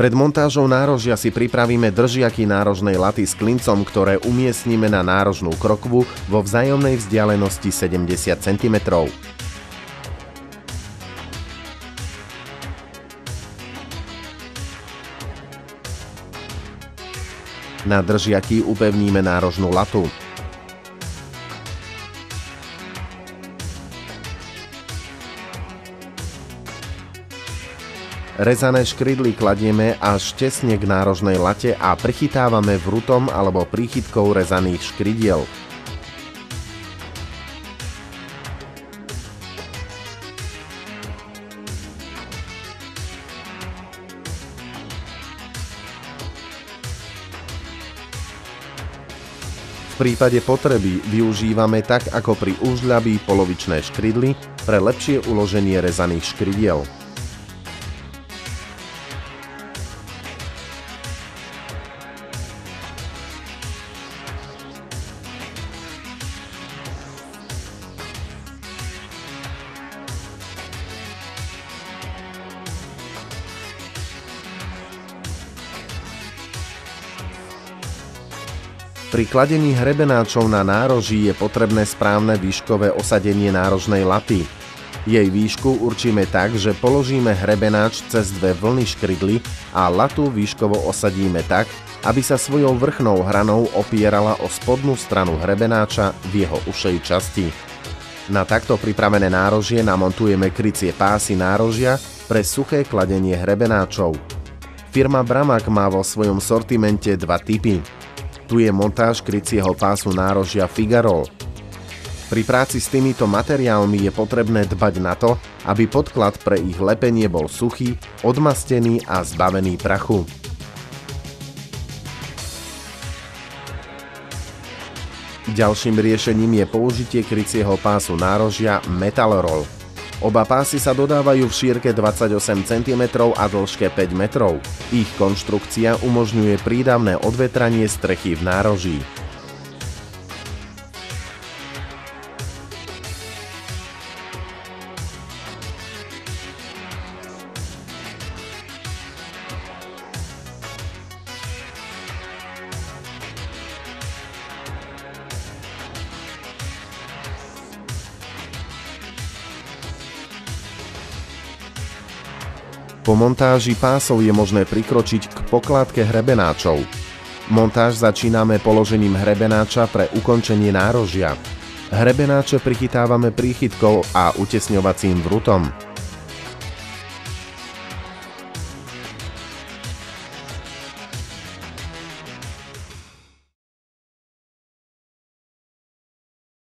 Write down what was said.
Pred montážou nárožia si pripravíme držiaky nárožnej laty s klincom, ktoré umiestnime na nárožnú krokvu vo vzájomnej vzdialenosti 70 cm. Na držiaky upevníme nárožnú latu. Rezané škrydly kladieme až tesne k nárožnej late a prichytávame vrutom alebo príchytkou rezaných škrydiel. V prípade potreby využívame tak ako pri úžľabí polovičné škrydly pre lepšie uloženie rezaných škrydiel. Pri kladení hrebenáčov na nároží je potrebné správne výškové osadenie nárožnej laty. Jej výšku určíme tak, že položíme hrebenáč cez dve vlny škrydly a latu výškovo osadíme tak, aby sa svojou vrchnou hranou opierala o spodnú stranu hrebenáča v jeho ušej časti. Na takto pripravené nárožie namontujeme krycie pásy nárožia pre suché kladenie hrebenáčov. Firma Bramag má vo svojom sortimente dva typy. Tu je montáž krycieho pásu nárožia Figarol. Pri práci s týmito materiálmi je potrebné dbať na to, aby podklad pre ich lepenie bol suchý, odmastený a zbavený prachu. Ďalším riešením je použitie krycieho pásu nárožia Metal Roll. Oba pásy sa dodávajú v šírke 28 cm a dĺžke 5 metrov. Ich konštrukcia umožňuje prídavné odvetranie strechy v nároží. Po montáži pásov je možné prikročiť k pokládke hrebenáčov. Montáž začíname položením hrebenáča pre ukončenie nárožia. Hrebenáče prichytávame príchytkou a utesňovacím vrutom.